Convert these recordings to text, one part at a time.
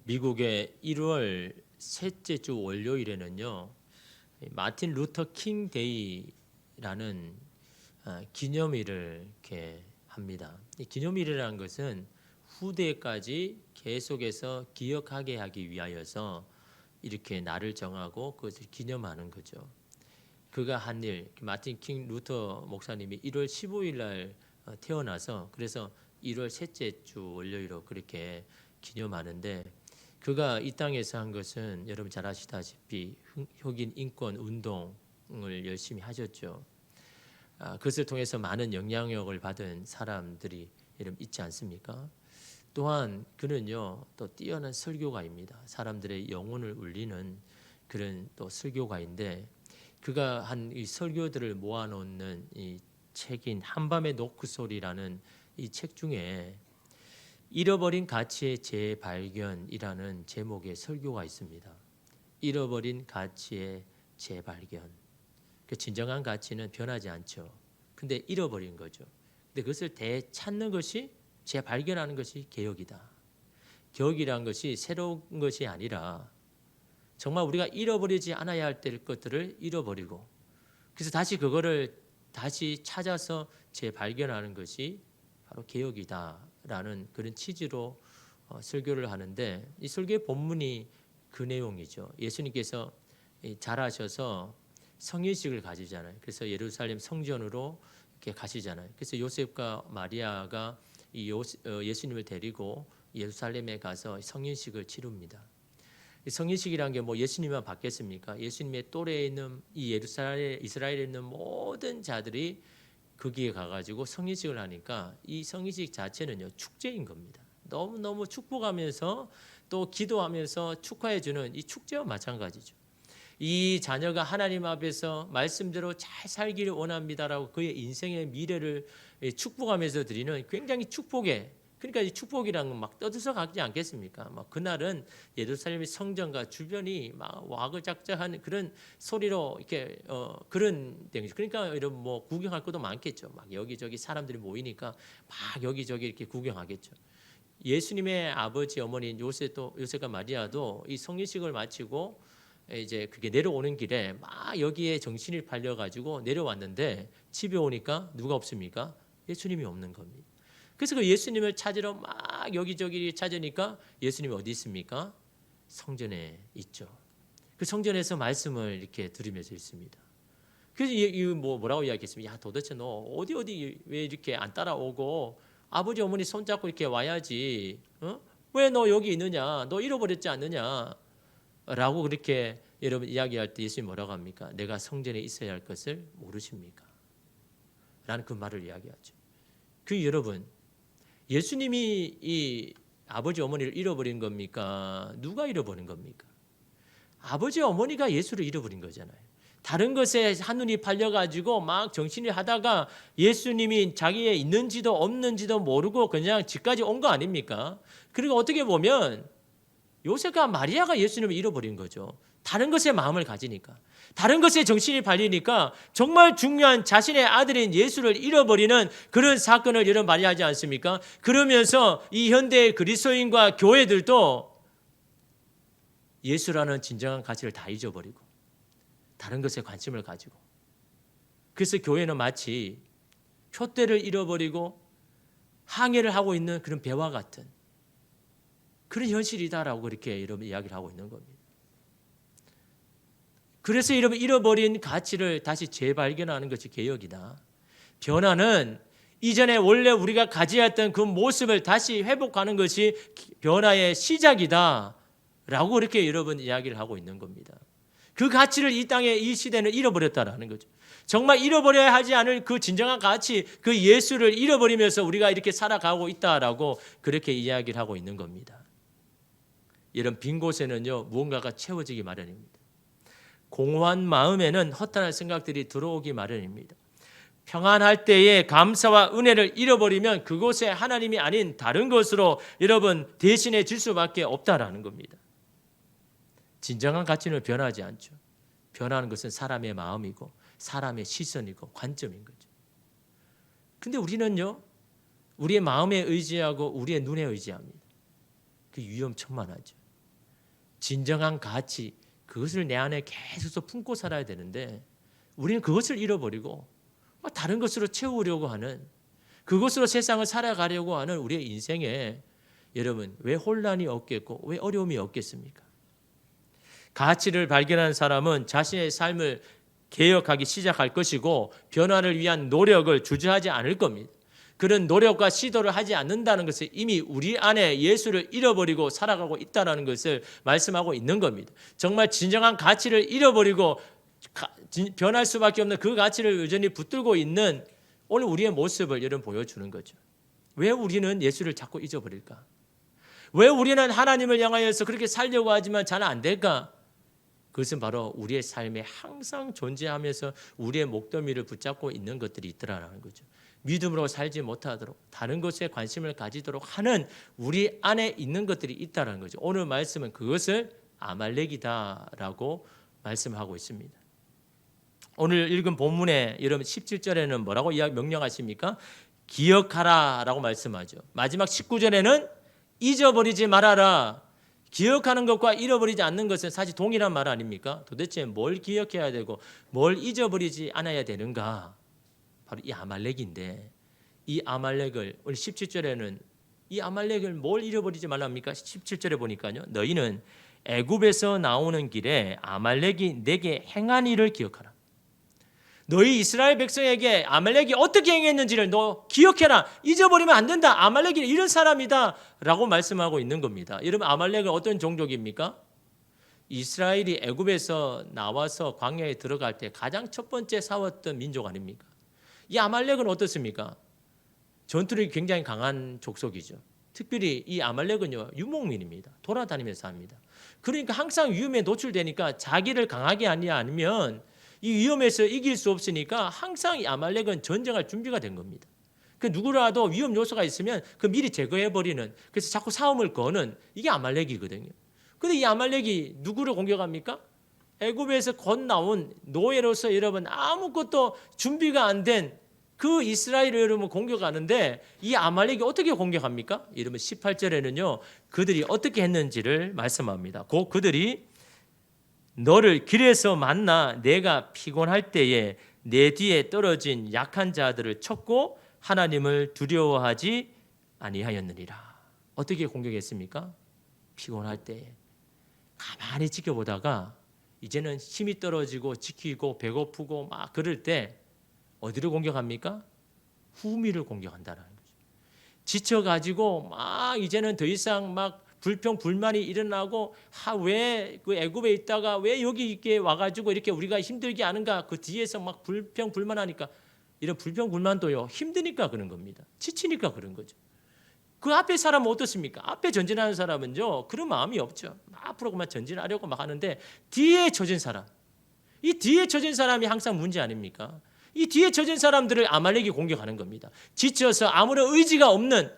미국의 1월 셋째 주 월요일에는요, 마틴 루터 킹 데이라는 기념일을 이렇게 합니다. 이 기념일이라는 것은 후대까지 계속해서 기억하게 하기 위하여서 이렇게 날을 정하고 그것을 기념하는 거죠. 그가 한 일, 마틴 킹 루터 목사님이 1월 15일 날 태어나서 그래서 1월 셋째 주 월요일로 그렇게 기념하는데, 그가 이 땅에서 한 것은 여러분 잘 아시다시피 흑인 인권 운동을 열심히 하셨죠. 그것을 통해서 많은 영향력을 받은 사람들이 여러분 있지 않습니까? 또한 그는요, 또 뛰어난 설교가입니다. 사람들의 영혼을 울리는 그런 또 설교가인데, 그가 한 이 설교들을 모아놓는 이 책인 한밤의 노크소리라는 이 책 중에 잃어버린 가치의 재발견이라는 제목의 설교가 있습니다. 잃어버린 가치의 재발견. 그 진정한 가치는 변하지 않죠. 근데 잃어버린 거죠. 근데 그것을 되찾는 것이, 재발견하는 것이 개혁이다. 개혁이란 것이 새로운 것이 아니라 정말 우리가 잃어버리지 않아야 할 것들을 잃어버리고, 그래서 다시 그거를 다시 찾아서 재발견하는 것이 바로 개혁이다라는 그런 취지로 설교를 하는데, 이 설교의 본문이 그 내용이죠. 예수님께서 자라셔서 성인식을 가지잖아요. 그래서 예루살렘 성전으로 이렇게 가시잖아요. 그래서 요셉과 마리아가 예수님을 데리고 예루살렘에 가서 성인식을 치릅니다. 성인식이라는 게 뭐 예수님만 받겠습니까? 예수님의 또래에 있는 이 이스라엘에 있는 모든 자들이 거기에 가가지고 성인식을 하니까 이 성인식 자체는요, 축제인 겁니다. 너무너무 축복하면서 또 기도하면서 축하해주는 이 축제와 마찬가지죠. 이 자녀가 하나님 앞에서 말씀대로 잘 살기를 원합니다라고 그의 인생의 미래를 축복하면서 드리는 굉장히 축복의, 그러니까 이 축복이라는 건 막 떠들썩 하지 않겠습니까? 막 그날은 예루살렘의 성전과 주변이 막 와글작작한 그런 소리로 이렇게 그런 데죠. 그러니까 여러분 뭐 구경할 것도 많겠죠. 막 여기저기 사람들이 모이니까 막 여기저기 이렇게 구경하겠죠. 예수님의 아버지 어머니인 요셉과 마리아도 이 성인식을 마치고 이제 그게 내려오는 길에 막 여기에 정신이 팔려 가지고 내려왔는데, 집에 오니까 누가 없습니까? 예수님이 없는 겁니다. 그래서 그 예수님을 찾으러 막 여기저기 찾으니까 예수님이 어디 있습니까? 성전에 있죠. 그 성전에서 말씀을 이렇게 들으면서 있습니다. 그래서 뭐라고 이야기했습니까? 야, 도대체 너 어디 왜 이렇게 안 따라오고 아버지 어머니 손잡고 이렇게 와야지. 왜 너 여기 있느냐? 너 잃어버렸지 않느냐? 라고 그렇게 여러분 이야기할 때 예수님이 뭐라고 합니까? 내가 성전에 있어야 할 것을 모르십니까? 라는 그 말을 이야기하죠. 여러분, 예수님이 이 아버지 어머니를 잃어버린 겁니까? 누가 잃어버린 겁니까? 아버지 어머니가 예수를 잃어버린 거잖아요. 다른 것에 한눈이 팔려가지고 막 정신이 하다가 예수님이 자기의 있는지도 없는지도 모르고 그냥 집까지 온 거 아닙니까? 그리고 어떻게 보면 요셉과 마리아가 예수님을 잃어버린 거죠. 다른 것에 마음을 가지니까, 다른 것에 정신이 팔리니까 정말 중요한 자신의 아들인 예수를 잃어버리는 그런 사건을 여러분 많이 하지 않습니까? 그러면서 이 현대의 그리스도인과 교회들도 예수라는 진정한 가치를 다 잊어버리고 다른 것에 관심을 가지고, 그래서 교회는 마치 촛대를 잃어버리고 항해를 하고 있는 그런 배와 같은 그런 현실이다라고 그렇게 여러분 이야기를 하고 있는 겁니다. 그래서 여러분 잃어버린 가치를 다시 재발견하는 것이 개혁이다. 변화는 이전에 원래 우리가 가져야 했던 그 모습을 다시 회복하는 것이 변화의 시작이다 라고 그렇게 여러분 이야기를 하고 있는 겁니다. 그 가치를 이 땅에 이 시대는 잃어버렸다라는 거죠. 정말 잃어버려야 하지 않을 그 진정한 가치, 그 예수를 잃어버리면서 우리가 이렇게 살아가고 있다라고 그렇게 이야기를 하고 있는 겁니다. 이런 빈 곳에는요, 무언가가 채워지기 마련입니다. 공허한 마음에는 허탄한 생각들이 들어오기 마련입니다. 평안할 때에 감사와 은혜를 잃어버리면 그곳에 하나님이 아닌 다른 것으로 여러분 대신해 줄 수밖에 없다라는 겁니다. 진정한 가치는 변하지 않죠. 변하는 것은 사람의 마음이고 사람의 시선이고 관점인 거죠. 근데 우리는요, 우리의 마음에 의지하고 우리의 눈에 의지합니다. 그 위험천만하죠. 진정한 가치, 그것을 내 안에 계속 품고 살아야 되는데 우리는 그것을 잃어버리고 다른 것으로 채우려고 하는, 그것으로 세상을 살아가려고 하는 우리의 인생에 여러분 왜 혼란이 없겠고 왜 어려움이 없겠습니까? 가치를 발견한 사람은 자신의 삶을 개혁하기 시작할 것이고 변화를 위한 노력을 주저하지 않을 겁니다. 그런 노력과 시도를 하지 않는다는 것은 이미 우리 안에 예수를 잃어버리고 살아가고 있다는 것을 말씀하고 있는 겁니다. 정말 진정한 가치를 잃어버리고 변할 수밖에 없는 그 가치를 여전히 붙들고 있는 오늘 우리의 모습을 여러분 보여주는 거죠. 왜 우리는 예수를 자꾸 잊어버릴까? 왜 우리는 하나님을 향하여서 그렇게 살려고 하지만 잘 안 될까? 그것은 바로 우리의 삶에 항상 존재하면서 우리의 목덜미를 붙잡고 있는 것들이 있더라라는 거죠. 믿음으로 살지 못하도록 다른 것에 관심을 가지도록 하는 우리 안에 있는 것들이 있다는 거죠. 오늘 말씀은 그것을 아말렉이다라고 말씀하고 있습니다. 오늘 읽은 본문에 여러분 17절에는 뭐라고 명령하십니까? 기억하라라고 말씀하죠. 마지막 19절에는 잊어버리지 말아라. 기억하는 것과 잃어버리지 않는 것은 사실 동일한 말 아닙니까? 도대체 뭘 기억해야 되고 뭘 잊어버리지 않아야 되는가? 바로 이 아말렉인데, 이 아말렉을 오늘 17절에는 이 아말렉을 뭘 잃어버리지 말랍니까? 17절에 보니까요. 너희는 애굽에서 나오는 길에 아말렉이 내게 행한 일을 기억하라. 너희 이스라엘 백성에게 아말렉이 어떻게 행했는지를 너 기억해라. 잊어버리면 안 된다. 아말렉이 이런 사람이다 라고 말씀하고 있는 겁니다. 여러분, 아말렉은 어떤 종족입니까? 이스라엘이 애굽에서 나와서 광야에 들어갈 때 가장 첫 번째 싸웠던 민족 아닙니까? 이 아말렉은 어떻습니까? 전투력이 굉장히 강한 족속이죠. 특별히 이 아말렉은요, 유목민입니다. 돌아다니면서 합니다. 그러니까 항상 위험에 노출되니까 자기를 강하게 하냐 아니면 이 위험에서 이길 수 없으니까 항상 이 아말렉은 전쟁할 준비가 된 겁니다. 그 누구라도 위험 요소가 있으면 그 미리 제거해버리는, 그래서 자꾸 싸움을 거는 이게 아말렉이거든요. 근데 이 아말렉이 누구를 공격합니까? 애굽에서 곧 나온 노예로서 여러분 아무것도 준비가 안 된 그 이스라엘을 여러분 공격하는데 이 아말렉이 어떻게 공격합니까? 여러분 18절에는요 그들이 어떻게 했는지를 말씀합니다. 곧 그들이 너를 길에서 만나 내가 피곤할 때에 내 뒤에 떨어진 약한 자들을 쳤고 하나님을 두려워하지 아니하였느니라. 어떻게 공격했습니까? 피곤할 때에 가만히 지켜보다가 이제는 힘이 떨어지고 지키고 배고프고 막 그럴 때 어디를 공격합니까? 후미를 공격한다는 거죠. 지쳐가지고 막 이제는 더 이상 막 불평 불만이 일어나고 왜 그 애굽에 있다가 왜 여기 있게 와가지고 이렇게 우리가 힘들게 하는가? 그 뒤에서 막 불평 불만하니까 이런 불평 불만도요 힘드니까 그런 겁니다. 지치니까 그런 거죠. 그 앞에 사람은 어떻습니까? 앞에 전진하는 사람은요 그런 마음이 없죠. 앞으로 그만 전진하려고 막 하는데 뒤에 처진 사람, 이 뒤에 처진 사람이 항상 문제 아닙니까? 이 뒤에 처진 사람들을 아말렉이 공격하는 겁니다. 지쳐서 아무런 의지가 없는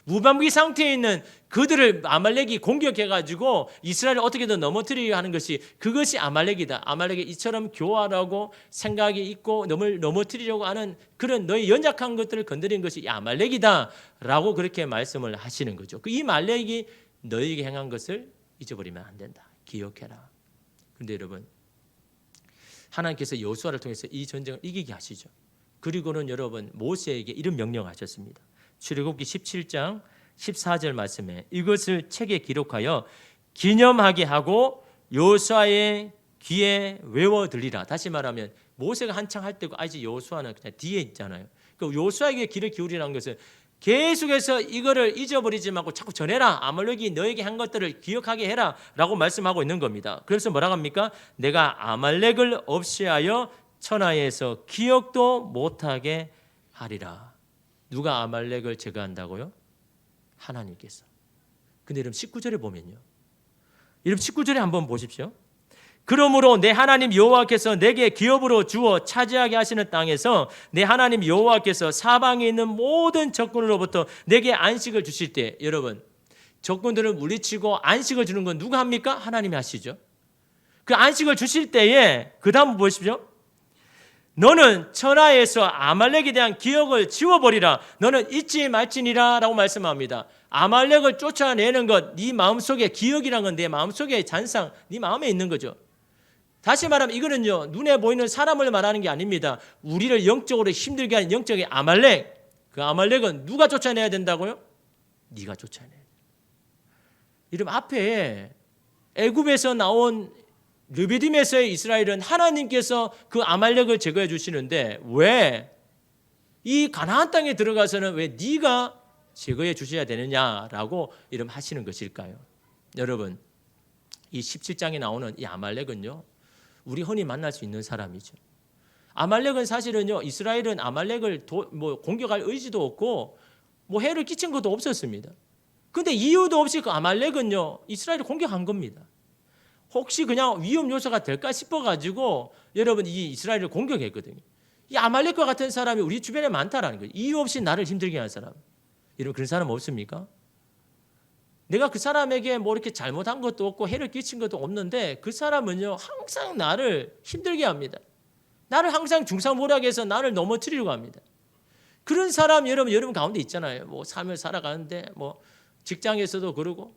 무방비 상태에 있는 그들을 아말렉이 공격해가지고 이스라엘을 어떻게든 넘어뜨리려 하는 것이 그것이 아말렉이다. 아말렉이 이처럼 교활하고 생각이 있고 넘어뜨리려고 하는 그런 너의 연약한 것들을 건드린 것이 이 아말렉이다 라고 그렇게 말씀을 하시는 거죠. 이 아말렉이 너에게 행한 것을 잊어버리면 안 된다. 기억해라. 그런데 여러분, 하나님께서 여호수아를 통해서 이 전쟁을 이기게 하시죠. 그리고는 여러분 모세에게 이런 명령하셨습니다. 출애굽기 17장 14절 말씀에 이것을 책에 기록하여 기념하게 하고 여호수아의 귀에 외워 들리라. 다시 말하면 모세가 한창 할 때고 아직 여호수아는 그냥 뒤에 있잖아요. 그 여호수아에게 귀를 기울이라는 것은 계속해서 이거를 잊어버리지 말고 자꾸 전해라. 아말렉이 너에게 한 것들을 기억하게 해라 라고 말씀하고 있는 겁니다. 그래서 뭐라고 합니까? 내가 아말렉을 없애하여 천하에서 기억도 못하게 하리라. 누가 아말렉을 제거한다고요? 하나님께서. 근데 여러분 19절에 보면요, 여러분 19절에 한번 보십시오. 그러므로 내 하나님 여호와께서 내게 기업으로 주어 차지하게 하시는 땅에서 내 하나님 여호와께서 사방에 있는 모든 적군으로부터 내게 안식을 주실 때, 여러분 적군들을 물리치고 안식을 주는 건 누가 합니까? 하나님이 하시죠. 그 안식을 주실 때에 그 다음 보십시오. 너는 천하에서 아말렉에 대한 기억을 지워버리라. 너는 잊지 말지니라 라고 말씀합니다. 아말렉을 쫓아내는 것, 네 마음속에 기억이란 건 내 마음속에 잔상, 네 마음에 있는 거죠. 다시 말하면 이거는요, 눈에 보이는 사람을 말하는 게 아닙니다. 우리를 영적으로 힘들게 하는 영적인 아말렉. 그 아말렉은 누가 쫓아내야 된다고요? 네가 쫓아내야 돼. 이름 앞에 애굽에서 나온 르비딤에서의 이스라엘은 하나님께서 그 아말렉을 제거해 주시는데 왜 이 가나안 땅에 들어가서는 왜 네가 제거해 주셔야 되느냐라고 이름 하시는 것일까요? 여러분, 이 17장에 나오는 이 아말렉은요, 우리 흔히 만날 수 있는 사람이죠. 아말렉은 사실은요, 이스라엘은 아말렉을 공격할 의지도 없고 해를 끼친 것도 없었습니다. 근데 이유도 없이 그 아말렉은요, 이스라엘을 공격한 겁니다. 혹시 그냥 위험 요소가 될까 싶어가지고 여러분 이 이스라엘을 공격했거든요. 이 아말렉과 같은 사람이 우리 주변에 많다라는 거예요. 이유 없이 나를 힘들게 하는 사람. 여러분 그런 사람 없습니까? 내가 그 사람에게 이렇게 잘못한 것도 없고 해를 끼친 것도 없는데 그 사람은요 항상 나를 힘들게 합니다. 나를 항상 중상모략해서 나를 넘어뜨리려고 합니다. 그런 사람 여러분 가운데 있잖아요. 삶을 살아가는데 직장에서도 그러고.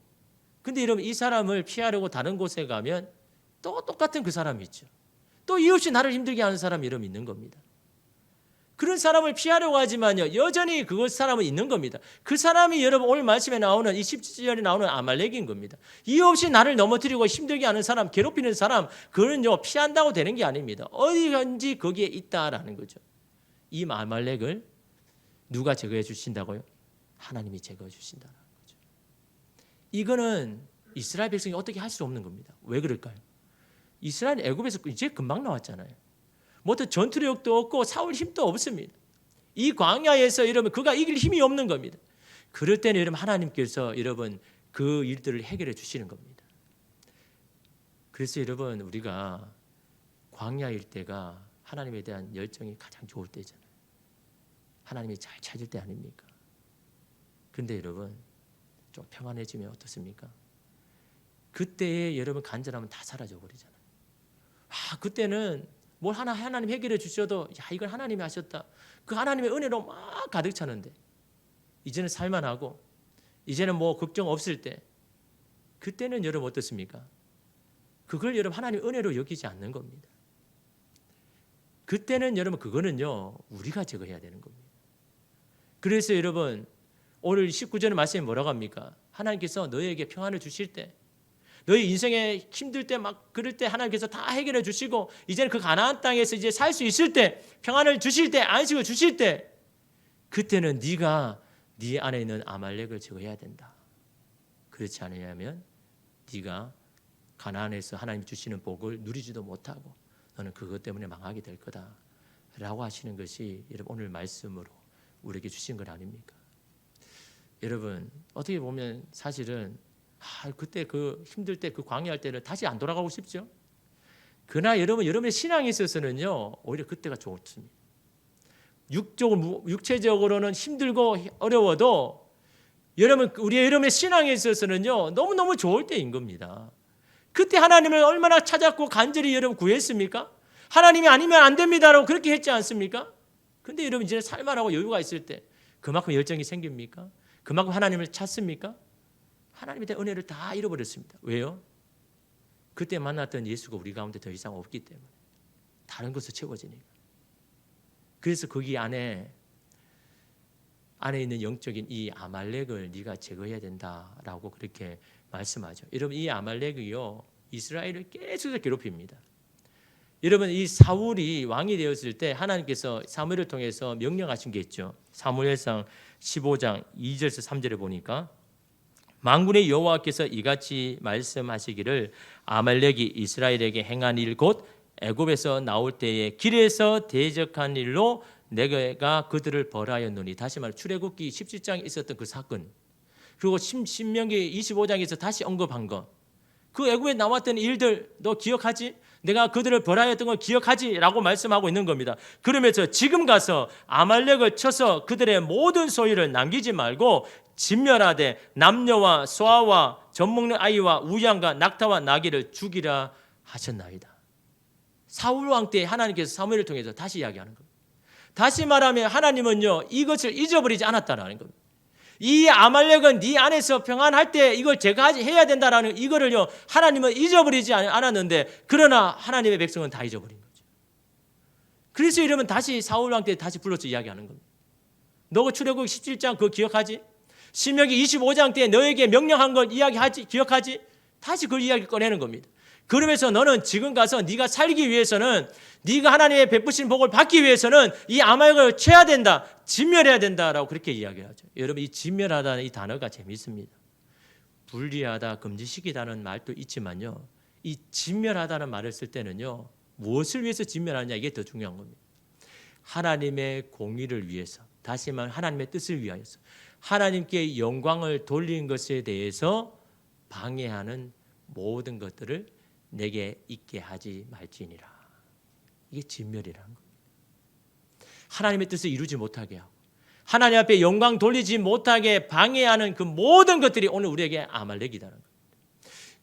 근데 여러분 이 사람을 피하려고 다른 곳에 가면 또 똑같은 그 사람이 있죠. 또 이유 없이 나를 힘들게 하는 사람이 여러분 있는 겁니다. 그런 사람을 피하려고 하지만요 여전히 그 사람은 있는 겁니다. 그 사람이 여러분 오늘 말씀에 나오는 이 17절에 나오는 아말렉인 겁니다. 이유 없이 나를 넘어뜨리고 힘들게 하는 사람, 괴롭히는 사람, 그거는요 피한다고 되는 게 아닙니다. 어디든지 거기에 있다라는 거죠. 이 아말렉을 누가 제거해 주신다고요? 하나님이 제거해 주신다는 거죠. 이거는 이스라엘 백성이 어떻게 할 수 없는 겁니다. 왜 그럴까요? 이스라엘 애굽에서 이제 금방 나왔잖아요. 어떤 전투력도 없고 싸울 힘도 없습니다. 이 광야에서 여러분 그가 이길 힘이 없는 겁니다. 그럴 때는 여러분 하나님께서 여러분 그 일들을 해결해 주시는 겁니다. 그래서 여러분 우리가 광야일 때가 하나님에 대한 열정이 가장 좋을 때잖아요. 하나님이 잘 찾을 때 아닙니까? 근데 여러분 좀 평안해지면 어떻습니까? 그때에 여러분 간절하면 다 사라져 버리잖아요. 그때는 뭘 하나님 해결해 주셔도 이건 하나님이 하셨다. 그 하나님의 은혜로 막 가득 차는데 이제는 살만하고 이제는 걱정 없을 때 그때는 여러분 어떻습니까? 그걸 여러분 하나님 은혜로 여기지 않는 겁니다. 그때는 여러분 그거는요 우리가 제거해야 되는 겁니다. 그래서 여러분 오늘 19절의 말씀에 뭐라고 합니까? 하나님께서 너희에게 평안을 주실 때 너희 인생에 힘들 때 그럴 때 하나님께서 다 해결해 주시고 이제는 그 가나안 땅에서 이제 살 수 있을 때 평안을 주실 때 안식을 주실 때 그때는 네가 네 안에 있는 아말렉을 제거해야 된다. 그렇지 않으면 네가 가나안에서 하나님 주시는 복을 누리지도 못하고 너는 그것 때문에 망하게 될 거다라고 하시는 것이 여러분 오늘 말씀으로 우리에게 주신 것 아닙니까? 여러분 어떻게 보면 사실은 그때 그 힘들 때 그 광야할 때는 다시 안 돌아가고 싶죠. 그러나 여러분의 신앙에 있어서는요 오히려 그때가 좋습니다. 육체적으로는 힘들고 어려워도 여러분의 신앙에 있어서는요 너무너무 좋을 때인 겁니다. 그때 하나님을 얼마나 찾았고 간절히 여러분 구했습니까? 하나님이 아니면 안 됩니다라고 그렇게 했지 않습니까? 근데 여러분 이제 살만하고 여유가 있을 때 그만큼 열정이 생깁니까? 그만큼 하나님을 찾습니까? 하나님에 대한 은혜를 다 잃어버렸습니다. 왜요? 그때 만났던 예수가 우리 가운데 더 이상 없기 때문에 다른 것으로 채워지니까. 그래서 거기 안에 있는 영적인 이 아말렉을 네가 제거해야 된다라고 그렇게 말씀하죠. 여러분 이 아말렉이요 이스라엘을 계속 괴롭힙니다. 여러분 이 사울이 왕이 되었을 때 하나님께서 사무엘을 통해서 명령하신 게 있죠. 사무엘상 15장 2절에서 3절에 보니까 만군의 여호와께서 이같이 말씀하시기를 아말렉이 이스라엘에게 행한 일 곧 애굽에서 나올 때에 길에서 대적한 일로 내가 그들을 벌하였노니. 다시 말해 출애굽기 17장에 있었던 그 사건 그리고 신명기 25장에서 다시 언급한 것 그 애굽에 나왔던 일들 너 기억하지? 내가 그들을 벌하였던 걸 기억하지? 라고 말씀하고 있는 겁니다. 그러면서 지금 가서 아말렉을 쳐서 그들의 모든 소유를 남기지 말고 진멸하되 남녀와 소아와 젖먹는 아이와 우양과 낙타와 나귀를 죽이라 하셨나이다. 사울 왕 때 하나님께서 사무엘을 통해서 다시 이야기하는 겁니다. 다시 말하면 하나님은요 이것을 잊어버리지 않았다는 겁니다. 이 아말렉은 네 안에서 평안할 때 이걸 제가 해야 된다라는 이거를요 하나님은 잊어버리지 않았는데 그러나 하나님의 백성은 다 잊어버린 거죠. 그래서 이러면 다시 사울 왕 때 다시 불러서 이야기하는 겁니다. 너가 출애굽 17장 그거 기억하지? 신명기 25장 때 너에게 명령한 걸 이야기하지? 기억하지? 다시 그 이야기 꺼내는 겁니다. 그러면서 너는 지금 가서 네가 살기 위해서는 네가 하나님의 베푸신 복을 받기 위해서는 이 아말렉을 쳐야 된다. 진멸해야 된다라고 그렇게 이야기하죠. 여러분 이 진멸하다는 이 단어가 재미있습니다. 분리하다, 금지시키다는 말도 있지만요. 이 진멸하다는 말을 쓸 때는요. 무엇을 위해서 진멸하느냐 이게 더 중요한 겁니다. 하나님의 공의를 위해서 다시 말하면 하나님의 뜻을 위하여서 하나님께 영광을 돌리는 것에 대해서 방해하는 모든 것들을 내게 있게 하지 말지니라. 이게 진멸이라는 겁니다. 하나님의 뜻을 이루지 못하게 하고 하나님 앞에 영광 돌리지 못하게 방해하는 그 모든 것들이 오늘 우리에게 아말렉이라는 겁니다.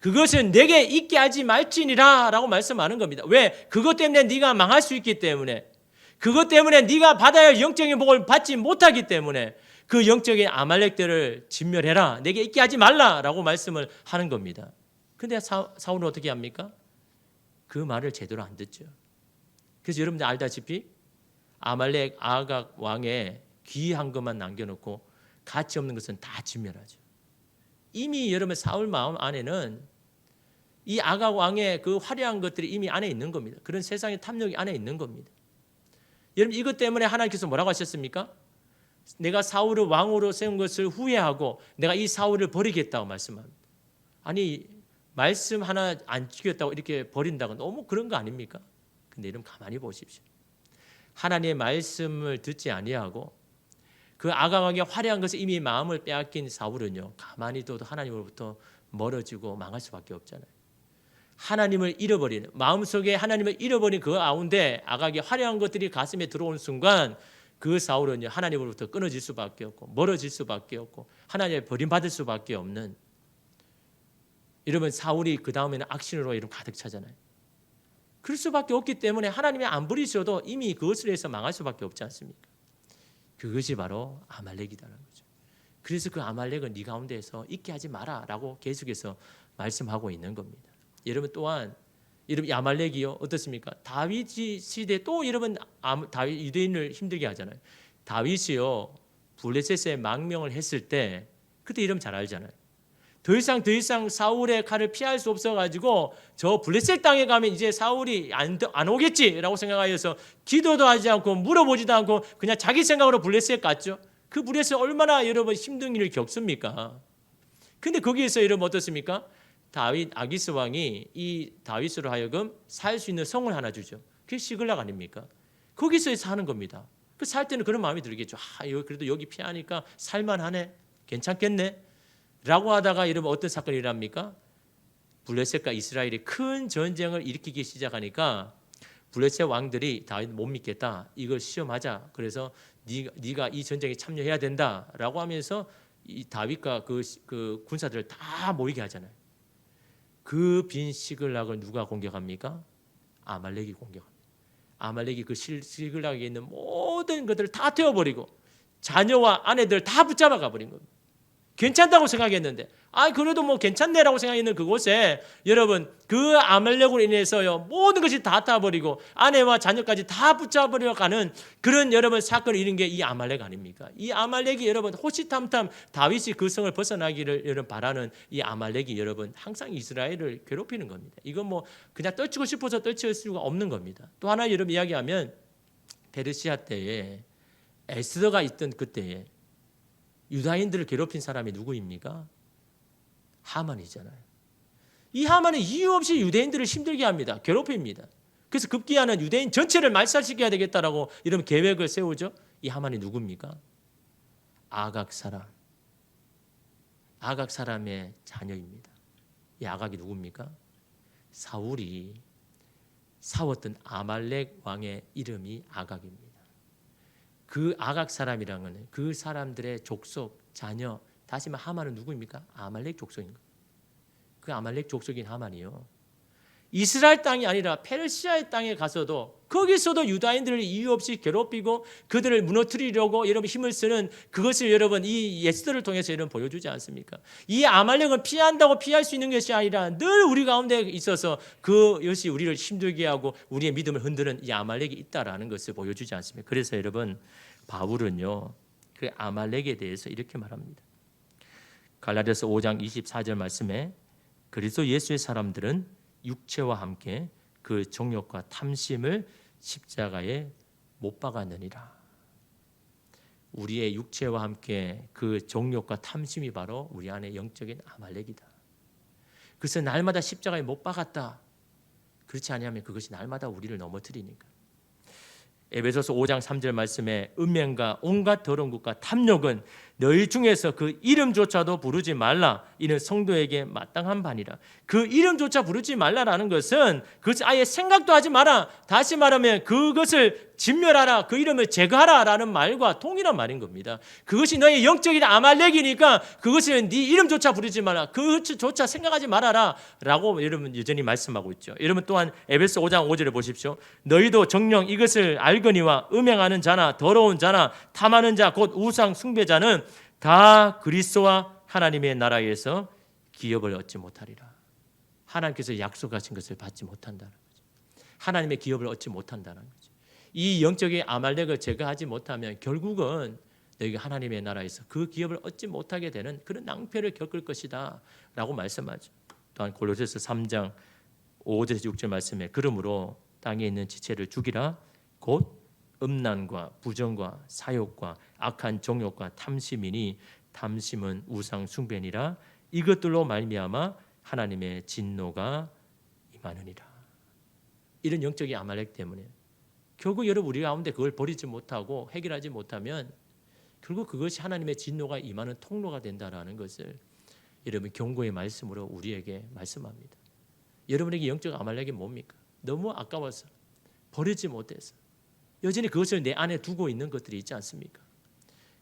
그것은 내게 있게 하지 말지니라 라고 말씀하는 겁니다. 왜? 그것 때문에 네가 망할 수 있기 때문에 그것 때문에 네가 받아야 할 영적인 복을 받지 못하기 때문에 그 영적인 아말렉들을 진멸해라. 내게 있게 하지 말라라고 말씀을 하는 겁니다. 근데 사울은 어떻게 합니까? 그 말을 제대로 안 듣죠. 그래서 여러분들 알다시피 아말렉 아각 왕의 귀한 것만 남겨놓고 가치 없는 것은 다 진멸하죠. 이미 여러분 사울 마음 안에는 이 아각 왕의 그 화려한 것들이 이미 안에 있는 겁니다. 그런 세상의 탐욕이 안에 있는 겁니다. 여러분 이것 때문에 하나님께서 뭐라고 하셨습니까? 내가 사울을 왕으로 세운 것을 후회하고 내가 이 사울을 버리겠다고 말씀합니다. 아니 말씀 하나 안 지켰다고 이렇게 버린다고 너무 그런 거 아닙니까? 근데 여러분 가만히 보십시오. 하나님의 말씀을 듣지 아니하고 그 아각왕의 화려한 것을 이미 마음을 빼앗긴 사울은요 가만히 둬도 하나님으로부터 멀어지고 망할 수밖에 없잖아요. 하나님을 잃어버리는 마음속에 하나님을 잃어버린 그 가운데 아각의 화려한 것들이 가슴에 들어오는 순간 그 사울은요 하나님으로부터 끊어질 수밖에 없고 멀어질 수밖에 없고 하나님의 버림받을 수밖에 없는 여러분 사울이 그 다음에는 악신으로 여러분 가득 차잖아요. 그럴 수밖에 없기 때문에 하나님이 안 버리셔도 이미 그것을 해서 망할 수밖에 없지 않습니까? 그것이 바로 아말렉이다라는 거죠. 그래서 그 아말렉은 네 가운데에서 있게 하지 마라라고 계속해서 말씀하고 있는 겁니다. 여러분 또한 여러분 이 아말렉이요 어떻습니까? 다윗 시대 또 여러분 다윗 유대인을 힘들게 하잖아요. 다윗이요 블레셋에 망명을 했을 때 그때 여러분 잘 알잖아요. 더 이상 사울의 칼을 피할 수 없어가지고 저 블레셋 땅에 가면 이제 사울이 안 오겠지라고 생각하여서 기도도 하지 않고 물어보지도 않고 그냥 자기 생각으로 블레셋 갔죠. 그 블레셋 얼마나 여러분 힘든 일을 겪습니까? 근데 거기에서 여러분 어떻습니까? 다윗 아기스 왕이 이 다윗으로 하여금 살 수 있는 성을 하나 주죠. 그게 시글락 아닙니까? 거기서 사는 겁니다. 그 살 때는 그런 마음이 들겠죠. 그래도 여기 피하니까 살만하네, 괜찮겠네. 라고 하다가 여러분 어떤 사건이 일어납니까? 블레셋과 이스라엘이 큰 전쟁을 일으키기 시작하니까 블레셋 왕들이 다윗 못 믿겠다. 이걸 시험하자. 그래서 네가 이 전쟁에 참여해야 된다라고 하면서 이 다윗과 그 군사들을 다 모이게 하잖아요. 그 빈 시글락을 누가 공격합니까? 아말렉이 공격합니다. 아말렉이 그 시글락에 있는 모든 것들을 다 태워버리고 자녀와 아내들 다 붙잡아 가버린 겁니다. 괜찮다고 생각했는데 그래도 뭐 괜찮네라고 생각했는 그곳에 여러분 그 아말렉으로 인해서요 모든 것이 다 타버리고 아내와 자녀까지 다 붙잡으려 가는 그런 여러분 사건을 이룬 게 이 아말렉 아닙니까? 이 아말렉이 여러분 호시탐탐 다윗이 그 성을 벗어나기를 여러분 바라는 이 아말렉이 여러분 항상 이스라엘을 괴롭히는 겁니다. 이건 뭐 그냥 떨치고 싶어서 떨칠 수가 없는 겁니다. 또 하나 여러분 이야기하면 페르시아 때에 에스더가 있던 그때에 유다인들을 괴롭힌 사람이 누구입니까? 하만이잖아요. 이 하만은 이유 없이 유대인들을 힘들게 합니다. 괴롭힙니다. 그래서 급기야는 유대인 전체를 말살시켜야 되겠다라고 이런 계획을 세우죠. 이 하만이 누굽니까? 아각 사람의 자녀입니다. 이 아각이 누굽니까? 사울이 싸웠던 아말렉 왕의 이름이 아각입니다. 그 아각 사람이라는 그 사람들의 족속, 자녀, 다시 말하면 하만은 누구입니까? 아말렉 족속인 거예요. 그 아말렉 족속인 하만이요. 이스라엘 땅이 아니라 페르시아의 땅에 가서도 거기서도 유다인들을 이유 없이 괴롭히고 그들을 무너뜨리려고 여러분 힘을 쓰는 그것을 여러분 이 예수들을 통해서 여러분 보여주지 않습니까? 이 아말렉은 피한다고 피할 수 있는 것이 아니라 늘 우리 가운데 있어서 그것이 우리를 힘들게 하고 우리의 믿음을 흔드는 이 아말렉이 있다라는 것을 보여주지 않습니까? 그래서 여러분 바울은요 그 아말렉에 대해서 이렇게 말합니다. 갈라디아서 5장 24절 말씀에 그리스도 예수의 사람들은 육체와 함께 그 정욕과 탐심을 십자가에 못 박았느니라. 우리의 육체와 함께 그 정욕과 탐심이 바로 우리 안에 영적인 아말렉이다. 그래서 날마다 십자가에 못 박았다. 그렇지 아니하면 그것이 날마다 우리를 넘어뜨리니까. 에베소서 5장 3절 말씀에 음행과 온갖 더러운 것과 탐욕은 너희 중에서 그 이름조차도 부르지 말라. 이는 성도에게 마땅한 바니라. 그 이름조차 부르지 말라라는 것은 그것을 아예 생각도 하지 마라. 다시 말하면 그것을 진멸하라. 그 이름을 제거하라라는 말과 동일한 말인 겁니다. 그것이 너의 영적인 아말렉이니까 그것을 네 이름조차 부르지 마라. 그것조차 생각하지 말아라 라고 여러분 여전히 말씀하고 있죠. 여러분 또한 에베소 5장 5절에 보십시오. 너희도 정녕 이것을 알거니와 음행하는 자나 더러운 자나 탐하는 자 곧 우상 숭배자는 다 그리스도와 하나님의 나라에서 기업을 얻지 못하리라. 하나님께서 약속하신 것을 받지 못한다는 거죠. 하나님의 기업을 얻지 못한다는 거죠. 이 영적인 아말렉을 제거하지 못하면 결국은 너희가 하나님의 나라에서 그 기업을 얻지 못하게 되는 그런 낭패를 겪을 것이다 라고 말씀하죠. 또한 골로새서 3장 5절에서 6절 말씀에 그러므로 땅에 있는 지체를 죽이라. 곧 음란과 부정과 사욕과 악한 정욕과 탐심이니 탐심은 우상 숭배니라. 이것들로 말미암아 하나님의 진노가 임하느니라. 이런 영적인 아말렉 때문에 결국 여러분 우리 가운데 그걸 버리지 못하고 해결하지 못하면 결국 그것이 하나님의 진노가 임하는 통로가 된다라는 것을 여러분 경고의 말씀으로 우리에게 말씀합니다. 여러분에게 영적 아말렉이 뭡니까? 너무 아까워서 버리지 못해서 여전히 그것을 내 안에 두고 있는 것들이 있지 않습니까?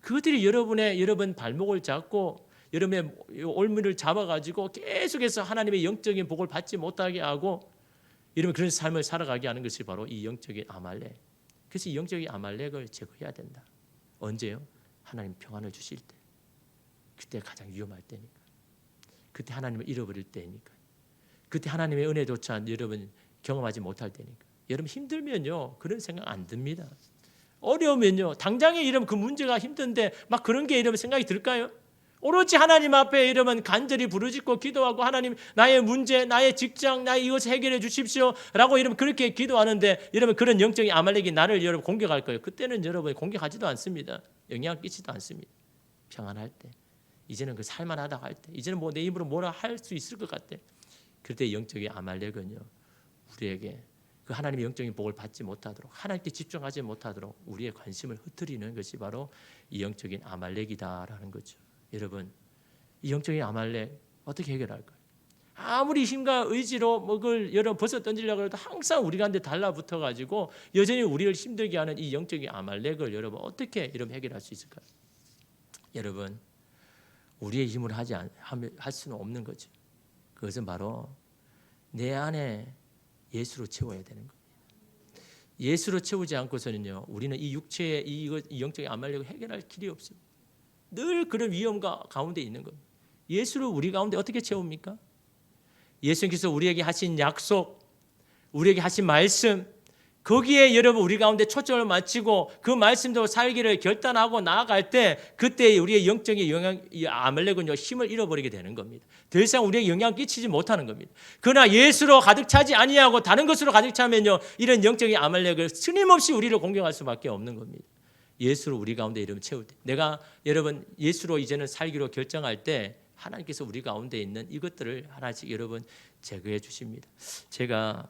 그것들이 여러분 발목을 잡고 여러분의 올무를 잡아가지고 계속해서 하나님의 영적인 복을 받지 못하게 하고 여러분 그런 삶을 살아가게 하는 것이 바로 이 영적인 아말렉. 그래서 이 영적인 아말렉을 제거해야 된다. 언제요? 하나님 평안을 주실 때. 그때 가장 위험할 때니까. 그때 하나님을 잃어버릴 때니까. 그때 하나님의 은혜조차 여러분 경험하지 못할 때니까. 여러분 힘들면요 그런 생각 안 듭니다. 어려우면요 당장에 이러면 그 문제가 힘든데 막 그런 게 이러면 생각이 들까요? 오로지 하나님 앞에 이러면 간절히 부르짖고 기도하고 하나님 나의 문제, 나의 직장, 나의 이것을 해결해 주십시오 라고 이러면 그렇게 기도하는데 여러분 그런 영적인 아말렉이 나를 여러분 공격할 거예요. 그때는 여러분 공격하지도 않습니다. 영향 끼치지도 않습니다. 평안할 때 이제는 그 살만하다 할 때 이제는 뭐 내 입으로 뭐라 할 수 있을 것 같아. 그때 영적인 아말렉은요 우리에게 그 하나님의 영적인 복을 받지 못하도록 하나님께 집중하지 못하도록 우리의 관심을 흐트리는 것이 바로 이 영적인 아말렉이다라는 거죠. 여러분 이 영적인 아말렉 어떻게 해결할까요? 아무리 힘과 의지로 뭐를 여러분 벗어 던지려고 해도 항상 우리 가운데 달라붙어 가지고 여전히 우리를 힘들게 하는 이 영적인 아말렉을 여러분 어떻게 여러분 해결할 수 있을까요? 여러분 우리의 힘으로 할 수는 없는 거죠. 그것은 바로 내 안에 예수로 채워야 되는 겁니다. 예수로 채우지 않고서는요 우리는 이 육체의 이 영적인 아말렉을 해결할 길이 없습니다. 늘 그런 위험과 가운데 있는 겁니다. 예수를 우리 가운데 어떻게 채웁니까? 예수님께서 우리에게 하신 약속, 우리에게 하신 말씀, 거기에 여러분 우리 가운데 초점을 맞추고 그 말씀대로 살기를 결단하고 나아갈 때 그때 우리의 영적인 이 아말렉은요 힘을 잃어버리게 되는 겁니다. 더 이상 우리에게 영향 끼치지 못하는 겁니다. 그러나 예수로 가득 차지 아니하고 다른 것으로 가득 차면요 이런 영적인 아말렉을 스님없이 우리를 공격할 수밖에 없는 겁니다. 예수로 우리 가운데 이름 채울 때 내가 여러분 예수로 이제는 살기로 결정할 때 하나님께서 우리 가운데 있는 이것들을 하나씩 여러분 제거해 주십니다. 제가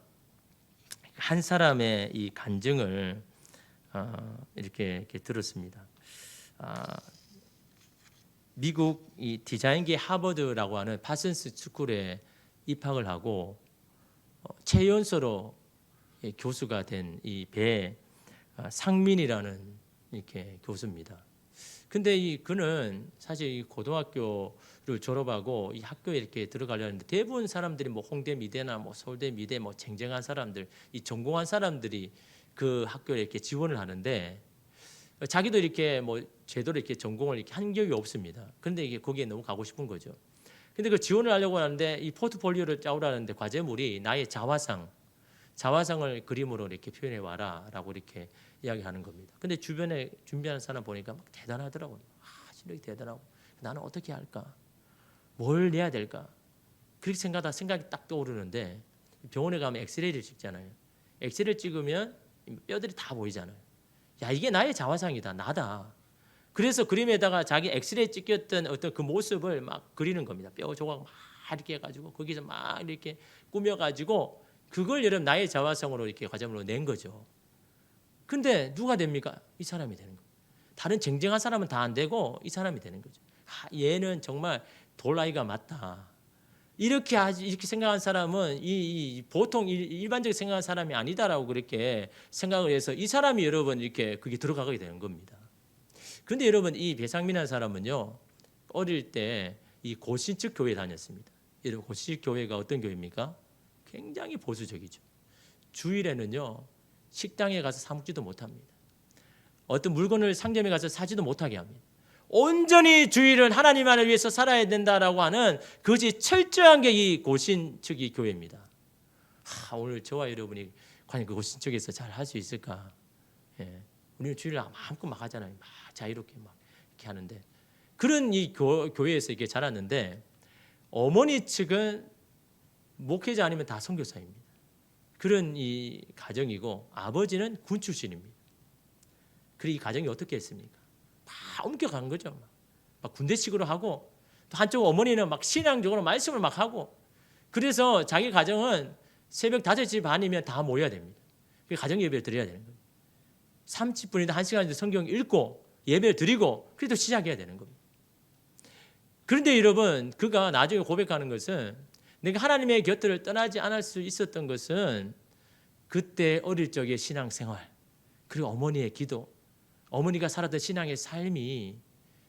한 사람의 이 간증을 이렇게 들었습니다. 미국 이 디자인계 하버드라고 하는 파슨스 스쿨에 입학을 하고 최연소로 교수가 된 이 배 상민이라는 이렇게 교수입니다. 근데 그는 사실 이 고등학교 졸업하고 이 학교에 이렇게 들어가려는데 대부분 사람들이 뭐 홍대 미대나 뭐 서울대 미대 뭐 쟁쟁한 사람들, 이 전공한 사람들이 그 학교에 이렇게 지원을 하는데 자기도 이렇게 뭐 제대로 이렇게 전공을 이렇게 한 적이 없습니다. 그런데 이게 거기에 너무 가고 싶은 거죠. 근데 그 지원을 하려고 하는데 이 포트폴리오를 짜오라는데 과제물이 나의 자화상을 그림으로 이렇게 표현해 와라라고 이렇게 이야기하는 겁니다. 근데 주변에 준비하는 사람 보니까 막 대단하더라고요. 실력이 대단하고 나는 어떻게 할까? 뭘 내야 될까? 그렇게 생각하다 생각이 딱 떠오르는데 병원에 가면 엑스레이를 찍잖아요. 엑스레이를 찍으면 뼈들이 다 보이잖아요. 야, 이게 나의 자화상이다. 나다. 그래서 그림에다가 자기 엑스레이 찍혔던 어떤 그 모습을 막 그리는 겁니다. 뼈 조각 막 이렇게 해가지고 거기서 막 이렇게 꾸며가지고 그걸 여러분 나의 자화상으로 이렇게 과정으로 낸 거죠. 근데 누가 됩니까? 이 사람이 되는 거예요. 다른 쟁쟁한 사람은 다 안 되고 이 사람이 되는 거죠. 얘는 정말 돌아이가 맞다. 이렇게 생각한 사람은 보통 일반적으로 생각하는 사람이 아니다라고 그렇게 생각을 해서 이 사람이 여러분 이렇게 그게 들어가게 되는 겁니다. 그런데 여러분 이 배상민이라는 사람은요 어릴 때 이 고신측 교회에 다녔습니다. 여러분 고신측 교회가 어떤 교회입니까? 굉장히 보수적이죠. 주일에는요 식당에 가서 사 먹지도 못합니다. 어떤 물건을 상점에 가서 사지도 못하게 합니다. 온전히 주일은 하나님만을 위해서 살아야 된다라고 하는 그것이 철저한 게 이 고신측이 교회입니다. 오늘 저와 여러분이 과연 그 고신측에서 잘 할 수 있을까? 예. 우리는 주일을 마음껏 막 하잖아요. 막 자유롭게 막 이렇게 하는데 그런 이 교회에서 이렇게 자랐는데 어머니 측은 목회자 아니면 다 선교사입니다. 그런 이 가정이고 아버지는 군 출신입니다. 그리고 이 가정이 어떻게 했습니까? 막 엄격한 거죠. 막 군대식으로 하고 또 한쪽 어머니는 막 신앙적으로 말씀을 막 하고 그래서 자기 가정은 새벽 5시 반이면 다 모여야 됩니다. 가정 예배를 드려야 되는 거예요. 30분이나 1시간 정도 성경 읽고 예배를 드리고 그래도 시작해야 되는 겁니다. 그런데 여러분 그가 나중에 고백하는 것은 내가 하나님의 곁을 떠나지 않을 수 있었던 것은 그때 어릴 적의 신앙생활 그리고 어머니의 기도 어머니가 살았던 신앙의 삶이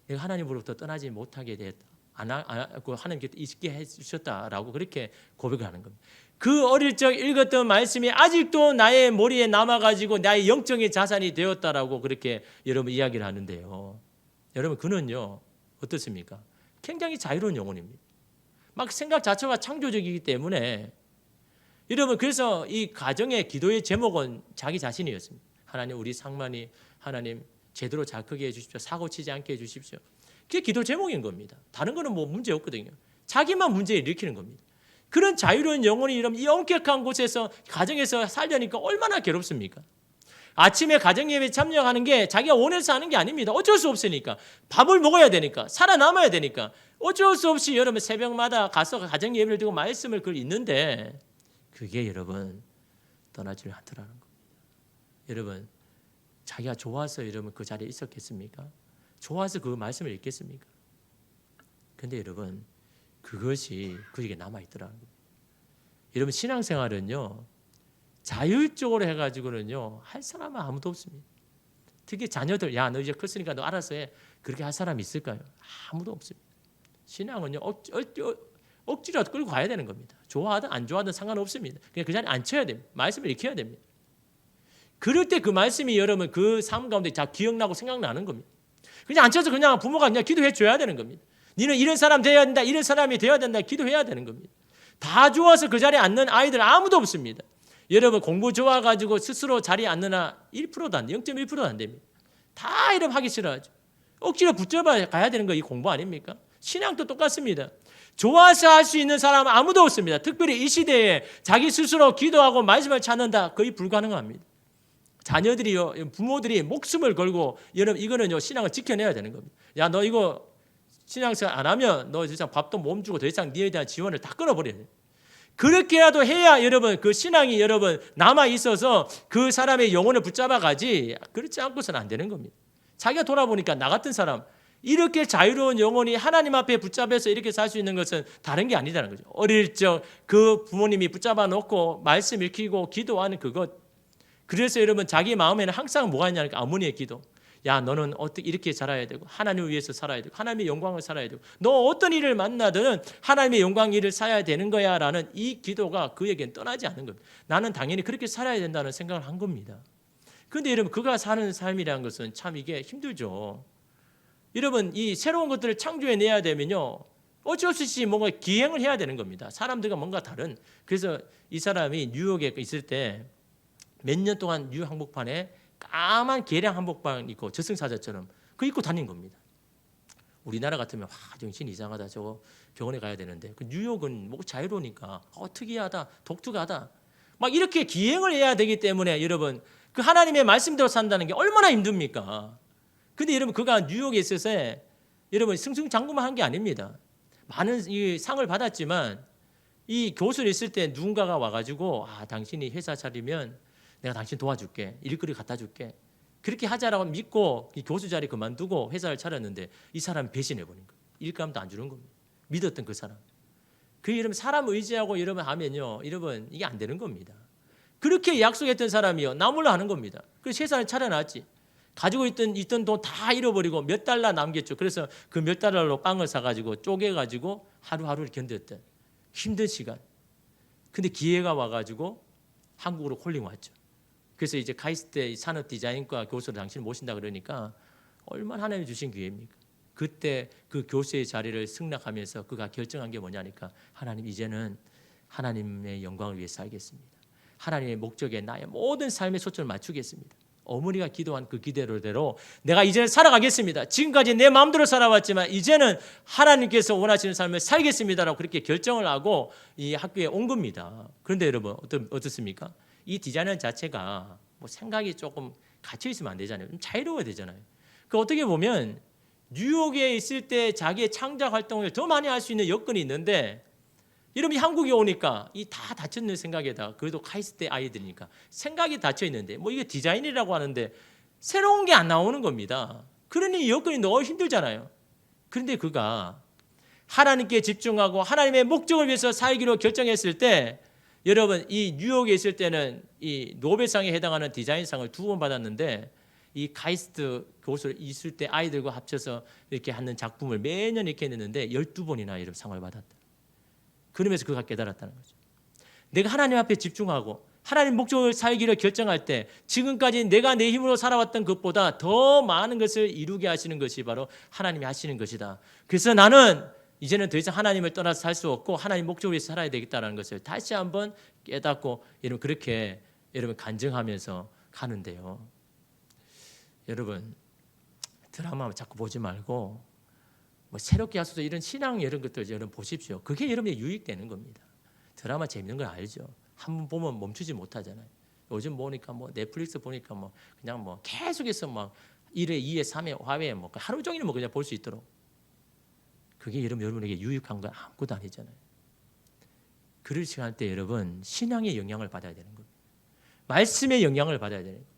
내가 하나님으로부터 떠나지 못하게 됐다. 하나님께 있게 해주셨다라고 그렇게 고백을 하는 겁니다. 그 어릴 적 읽었던 말씀이 아직도 나의 머리에 남아가지고 나의 영적인 자산이 되었다라고 그렇게 여러분 이야기를 하는데요. 여러분 그는요 어떻습니까? 굉장히 자유로운 영혼입니다. 막 생각 자체가 창조적이기 때문에 여러분 그래서 이 가정의 기도의 제목은 자기 자신이었습니다. 하나님 우리 상만이 하나님 제대로 잘 크게 해주십시오. 사고 치지 않게 해주십시오. 그게 기도 제목인 겁니다. 다른 거는 뭐 문제 없거든요. 자기만 문제 일으키는 겁니다. 그런 자유로운 영혼이 이런 이 엄격한 곳에서 가정에서 살려니까 얼마나 괴롭습니까? 아침에 가정예배 참여하는 게 자기가 원해서 하는 게 아닙니다. 어쩔 수 없으니까. 밥을 먹어야 되니까. 살아남아야 되니까. 어쩔 수 없이 여러분 새벽마다 가서 가정예배를 드리고 말씀을 그걸 읽는데 그게 여러분 떠나지를 않더라는 겁니다. 여러분 자기가 좋아서 여러분 그 자리에 있었겠습니까? 좋아서 그 말씀을 읽겠습니까? 근데 여러분 그것이 그에게 남아있더라는 겁니다. 여러분 신앙생활은요 자율적으로 해가지고는요 할 사람은 아무도 없습니다. 특히 자녀들 야 너 이제 컸으니까 너 알아서 해 그렇게 할 사람이 있을까요? 아무도 없습니다. 신앙은요 억지로 끌고 가야 되는 겁니다. 좋아하든 안 좋아하든 상관없습니다. 그냥 그 자리에 앉혀야 됩니다. 말씀을 익혀야 됩니다. 그럴 때 그 말씀이 여러분 그 삶 가운데 다 기억나고 생각나는 겁니다. 그냥 앉혀서 그냥 부모가 그냥 기도해 줘야 되는 겁니다. 너는 이런 사람 되어야 된다. 이런 사람이 되어야 된다. 기도해야 되는 겁니다. 다 좋아서 그 자리에 앉는 아이들 아무도 없습니다. 여러분 공부 좋아가지고 스스로 자리에 앉느나 1%도 안 돼. 0.1%도 안 됩니다. 다 이름 하기 싫어하죠. 억지로 붙잡아 가야 되는 거 이 공부 아닙니까? 신앙도 똑같습니다. 좋아서 할 수 있는 사람은 아무도 없습니다. 특별히 이 시대에 자기 스스로 기도하고 말씀을 찾는다. 거의 불가능합니다. 자녀들이요, 부모들이 목숨을 걸고 여러분 이거는요 신앙을 지켜내야 되는 겁니다. 야 너 이거 신앙생활 안 하면 너 진짜 밥도 못 주고 더 이상 니에 대한 지원을 다 끊어버려야 돼. 그렇게라도 해야 여러분 그 신앙이 여러분 남아 있어서 그 사람의 영혼을 붙잡아 가지. 그렇지 않고서는 안 되는 겁니다. 자기가 돌아보니까 나 같은 사람 이렇게 자유로운 영혼이 하나님 앞에 붙잡혀서 이렇게 살 수 있는 것은 다른 게 아니다는 거죠. 어릴 적 그 부모님이 붙잡아 놓고 말씀 읽히고 기도하는 그것. 그래서 여러분 자기 마음에는 항상 뭐가 있냐니까 어머니의 기도. 야, 너는 어떻게 이렇게 살아야 되고 하나님을 위해서 살아야 되고 하나님의 영광을 살아야 되고 너 어떤 일을 만나든 하나님의 영광 일을 살아야 되는 거야 라는 이 기도가 그에겐 떠나지 않는 겁니다. 나는 당연히 그렇게 살아야 된다는 생각을 한 겁니다. 그런데 여러분 그가 사는 삶이라는 것은 참 이게 힘들죠. 여러분 이 새로운 것들을 창조해내야 되면요 어쩔 수 없이 뭔가 기행을 해야 되는 겁니다. 사람들과 뭔가 다른. 그래서 이 사람이 뉴욕에 있을 때 몇 년 동안 뉴욕 한복판에 까만 개량 한복판 입고 저승사자처럼 그 입고 다닌 겁니다. 우리나라 같으면 와 정신 이상하다 저거 병원에 가야 되는데 그 뉴욕은 뭐 자유로우니까 특이하다 독특하다 막 이렇게 기행을 해야 되기 때문에 여러분 그 하나님의 말씀대로 산다는 게 얼마나 힘듭니까? 근데 여러분 그가 뉴욕에 있어서 여러분 승승장구만 한 게 아닙니다. 많은 이 상을 받았지만 이 교수를 있을 때 누군가가 와가지고 당신이 회사 차리면 내가 당신 도와줄게 일거리 갖다 줄게 그렇게 하자라고 믿고 이 교수 자리 그만두고 회사를 차렸는데 이 사람이 배신해버린 거예요. 일감도 안 주는 겁니다. 믿었던 그 사람. 그 여러분 사람 의지하고 여러분 하면요 여러분 이게 안 되는 겁니다. 그렇게 약속했던 사람이요 나 몰라 하는 겁니다. 그래서 회사를 차려놨지. 가지고 있던 돈 다 잃어버리고 몇 달러 남겼죠. 그래서 그 몇 달러로 빵을 사가지고 쪼개가지고 하루하루를 견뎠던 힘든 시간. 근데 기회가 와가지고 한국으로 콜링 왔죠. 그래서 이제 카이스트 산업 디자인과 교수를 당신을 모신다 그러니까 얼마나 하나님이 주신 기회입니까? 그때 그 교수의 자리를 승낙하면서 그가 결정한 게 뭐냐니까 하나님 이제는 하나님의 영광을 위해 살겠습니다. 하나님의 목적에 나의 모든 삶의 초점을 맞추겠습니다. 어머니가 기도한 그 기대로대로 내가 이제는 살아가겠습니다. 지금까지 내 마음대로 살아왔지만 이제는 하나님께서 원하시는 삶을 살겠습니다라고 그렇게 결정을 하고 이 학교에 온 겁니다. 그런데 여러분 어떻습니까? 이 디자이너 자체가 뭐 생각이 조금 갇혀 있으면 안 되잖아요. 좀 자유로워야 되잖아요. 그 어떻게 보면 뉴욕에 있을 때 자기의 창작 활동을 더 많이 할 수 있는 여건이 있는데 여러분이 한국에 오니까 이 다 닫혀있는 생각에다 그래도 카이스트 아이들이니까 생각이 닫혀 있는데 뭐 이게 디자인이라고 하는데 새로운 게 안 나오는 겁니다. 그러니 여건이 너무 힘들잖아요. 그런데 그가 하나님께 집중하고 하나님의 목적을 위해서 살기로 결정했을 때 여러분 이 뉴욕에 있을 때는 이 노벨상에 해당하는 디자인상을 2번 받았는데 이 카이스트 교수를 있을 때 아이들과 합쳐서 이렇게 하는 작품을 매년 이렇게 했는데 12번이나 이런 상을 받았다. 그러면서 그가 깨달았다는 거죠. 내가 하나님 앞에 집중하고 하나님 목적을 살기를 결정할 때 지금까지 내가 내 힘으로 살아왔던 것보다 더 많은 것을 이루게 하시는 것이 바로 하나님이 하시는 것이다. 그래서 나는 이제는 더 이상 하나님을 떠나서 살 수 없고 하나님 목적을 위해서 살아야 되겠다는 것을 다시 한번 깨닫고 여러분 그렇게 여러분 간증하면서 가는데요. 여러분 드라마 자꾸 보지 말고 뭐 새롭게 하소서 이런 신앙 이런 것들 여러분 보십시오. 그게 여러분의 유익되는 겁니다. 드라마 재밌는 걸 알죠. 한번 보면 멈추지 못하잖아요. 요즘 보니까 뭐 넷플릭스 보니까 뭐 그냥 뭐 계속해서 막 1회, 2회, 3회, 4회 뭐 하루 종일 뭐 그냥 볼 수 있도록. 그게 여러분에게 유익한 건 아무것도 아니잖아요. 그럴 시간 때 여러분 신앙의 영향을 받아야 되는 겁니다. 말씀의 영향을 받아야 되는 겁니다.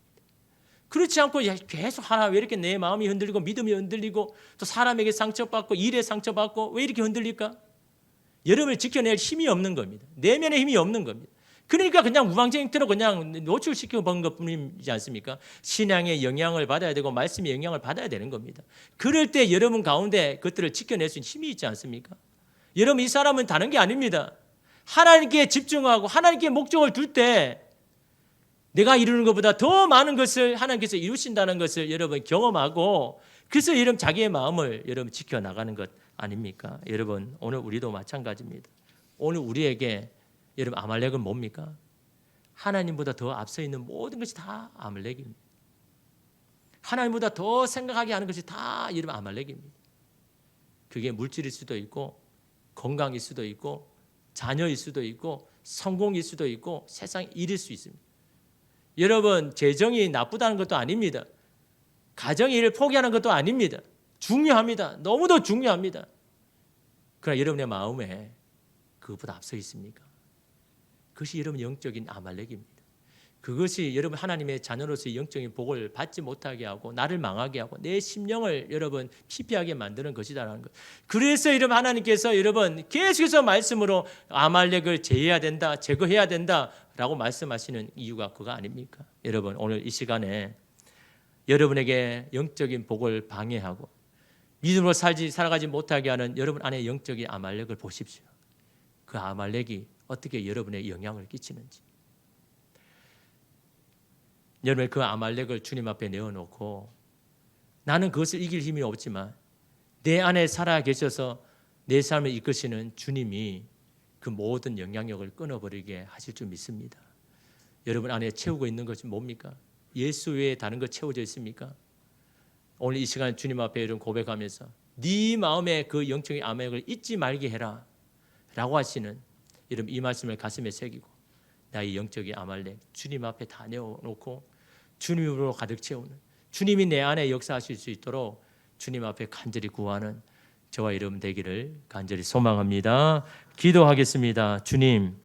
그렇지 않고 계속 하나 왜 이렇게 내 마음이 흔들리고 믿음이 흔들리고 또 사람에게 상처받고 일에 상처받고 왜 이렇게 흔들릴까? 여러분을 지켜낼 힘이 없는 겁니다. 내면의 힘이 없는 겁니다. 그러니까 그냥 우방쟁이로 그냥 노출시켜 본 것뿐이지 않습니까? 신앙의 영향을 받아야 되고 말씀의 영향을 받아야 되는 겁니다. 그럴 때 여러분 가운데 그것들을 지켜낼 수 있는 힘이 있지 않습니까? 여러분 이 사람은 다른 게 아닙니다. 하나님께 집중하고 하나님께 목적을 둘 때 내가 이루는 것보다 더 많은 것을 하나님께서 이루신다는 것을 여러분 경험하고 그래서 여러분 자기의 마음을 여러분 지켜나가는 것 아닙니까? 여러분 오늘 우리도 마찬가지입니다. 오늘 우리에게 여러분 아말렉은 뭡니까? 하나님보다 더 앞서 있는 모든 것이 다 아말렉입니다. 하나님보다 더 생각하게 하는 것이 다 여러분 아말렉입니다. 그게 물질일 수도 있고 건강일 수도 있고 자녀일 수도 있고 성공일 수도 있고 세상 일일 수 있습니다. 여러분 재정이 나쁘다는 것도 아닙니다. 가정의 일을 포기하는 것도 아닙니다. 중요합니다. 너무도 중요합니다. 그러나 여러분의 마음에 그것보다 앞서 있습니까? 그것이 여러분 영적인 아말렉입니다. 그것이 여러분 하나님의 자녀로서의 영적인 복을 받지 못하게 하고 나를 망하게 하고 내 심령을 여러분 피폐하게 만드는 것이다라는 것. 그래서 여러분 하나님께서 여러분 계속해서 말씀으로 아말렉을 제해야 된다, 제거해야 된다라고 말씀하시는 이유가 그거 아닙니까? 여러분 오늘 이 시간에 여러분에게 영적인 복을 방해하고 믿음으로 살아가지 못하게 하는 여러분 안에 영적인 아말렉을 보십시오. 그 아말렉이 어떻게 여러분의 영향을 끼치는지. 여러분 그 아말렉을 주님 앞에 내어놓고 나는 그것을 이길 힘이 없지만 내 안에 살아 계셔서 내 삶을 이끄시는 주님이 그 모든 영향력을 끊어버리게 하실 줄 믿습니다. 여러분 안에 채우고 있는 것이 뭡니까? 예수 외에 다른 것 채워져 있습니까? 오늘 이 시간 주님 앞에 이런 고백하면서 네 마음에 그 영적인 아말렉을 잊지 말게 해라 라고 하시는 여러분 이 말씀을 가슴에 새기고 나의 영적인 아말렉 주님 앞에 다 내어놓고 주님으로 가득 채우는 주님이 내 안에 역사하실 수 있도록 주님 앞에 간절히 구하는 저와 여러분 되기를 간절히 소망합니다. 기도하겠습니다. 주님